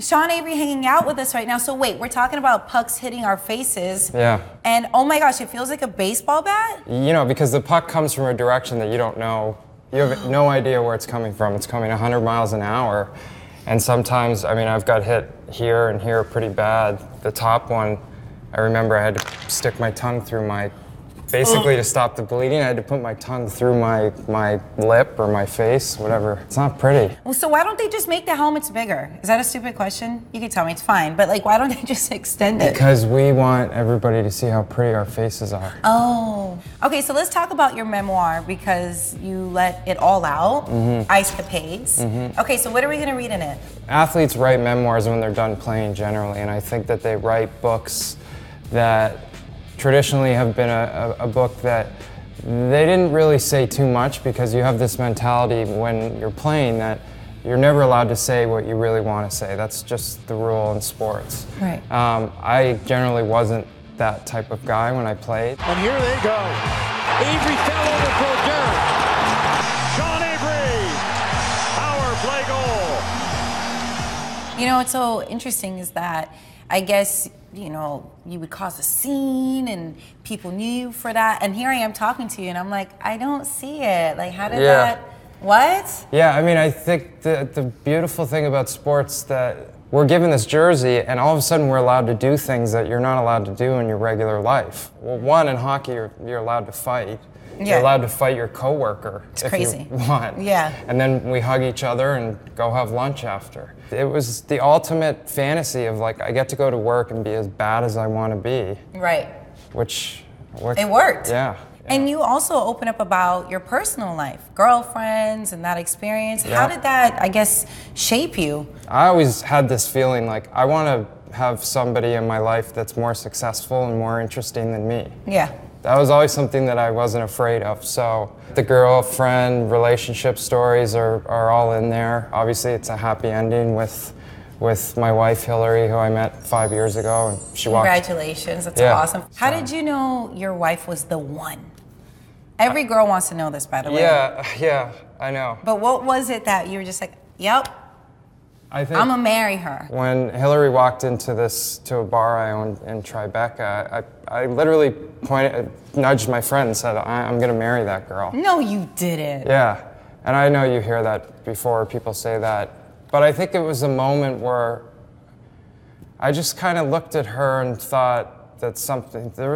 Sean Avery hanging out with us right now. So wait, we're talking about pucks hitting our faces. Yeah. And oh my gosh, it feels like a baseball bat? You know, because the puck comes from a direction that you don't know. You have no idea where it's coming from. It's coming 100 miles an hour. And sometimes, I mean, I've got hit here and here pretty bad. The top one, I remember I had to stick my tongue through my, basically to stop the bleeding, I had to put my tongue through my lip or my face, whatever. It's not pretty. Well, so why don't they just make the helmets bigger? Is that a stupid question? You can tell me, it's fine. But like, why don't they just extend it? Because we want everybody to see how pretty our faces are. Oh. Okay, so let's talk about your memoir because you let it all out. Ice Capades. Okay, so what are we gonna read in it? Athletes write memoirs when they're done playing generally, and I think that they write books that traditionally have been a book that they didn't really say too much because you have this mentality when you're playing that you're never allowed to say what you really want to say. That's just the rule in sports. Right. I generally wasn't that type of guy when I played. And here they go. Avery fell over for Derek. Sean Avery, power play goal. You know, what's so interesting is that I guess, you know, you would cause a scene and people knew you for that. And here I am talking to you and I'm like, I don't see it. Like, how did that, what? Yeah, I mean, I think the beautiful thing about sports that we're given this jersey and all of a sudden we're allowed to do things that you're not allowed to do in your regular life. Well, one, in hockey, you're allowed to fight. Yeah. You're allowed to fight your coworker if crazy. you want. Yeah. And then we hug each other and go have lunch after. It was the ultimate fantasy of like, I get to go to work and be as bad as I want to be. Right. Which it worked. Yeah. And you also open up about your personal life, girlfriends and that experience. Yeah. How did that, I guess, shape you? I always had this feeling like I want to have somebody in my life that's more successful and more interesting than me. Yeah. That was always something that I wasn't afraid of. So the girlfriend relationship stories are all in there. Obviously, it's a happy ending with my wife, Hilary, who I met 5 years ago. And she Congratulations, that's awesome. How did you know your wife was the one? Every girl wants to know this, by the way. Yeah, I know. But what was it that you were just like, yep, I think I'm gonna marry her? When Hilary walked into a bar I owned in Tribeca, I literally nudged my friend and said, I'm gonna marry that girl. No, you didn't. Yeah, and I know you hear that before, people say that, but I think it was a moment where I just kind of looked at her and thought that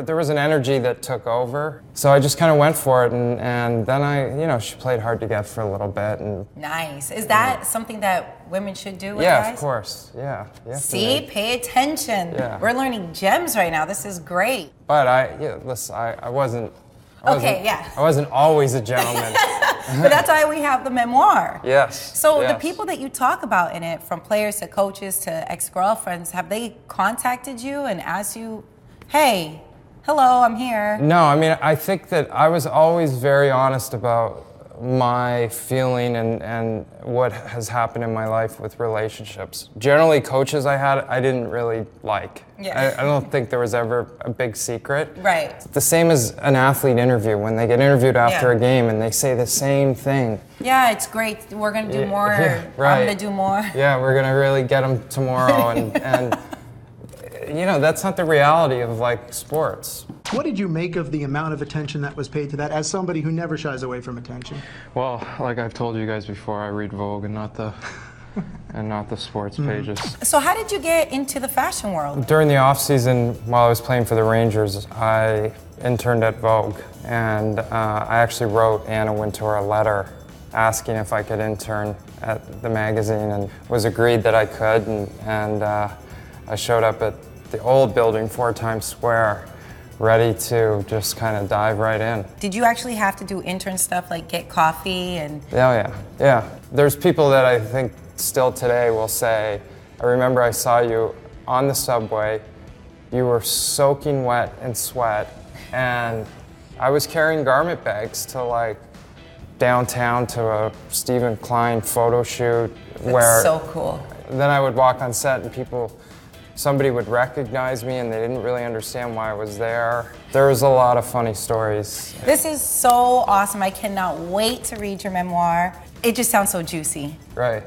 there was an energy that took over. So I just kind of went for it, and then she played hard to get for a little bit. And nice. Is that something that women should do with yeah, guys? of course. Yeah. See, pay attention. Yeah. We're learning gems right now. This is great. But listen, I wasn't always a gentleman. But that's why we have the memoir. Yes. So the people that you talk about in it, from players to coaches to ex-girlfriends, have they contacted you and asked you, hey, hello, I'm here? No, I mean, I think that I was always very honest about my feeling and what has happened in my life with relationships. Generally, coaches I didn't really like. Yeah. I don't think there was ever a big secret. Right. The same as an athlete interview, when they get interviewed after a game and they say the same thing. Yeah, it's great. We're going to do more. Yeah, right. I'm going to do more. Yeah, we're going to really get them tomorrow. and you know, that's not the reality of like sports. What did you make of the amount of attention that was paid to that as somebody who never shies away from attention? Well, like I've told you guys before, I read Vogue and not the sports pages. So how did you get into the fashion world? During the off season, while I was playing for the Rangers, I interned at Vogue, and I actually wrote Anna Wintour a letter asking if I could intern at the magazine, and was agreed that I could, and I showed up at the old building, 4 Times Square, ready to just kind of dive right in. Did you actually have to do intern stuff like get coffee and? Yeah. There's people that I think still today will say, I remember I saw you on the subway, you were soaking wet in sweat, and I was carrying garment bags to like downtown to a Stephen Klein photo shoot. That's so cool. Then I would walk on set and somebody would recognize me and they didn't really understand why I was there. There was a lot of funny stories. This is so awesome. I cannot wait to read your memoir. It just sounds so juicy. Right.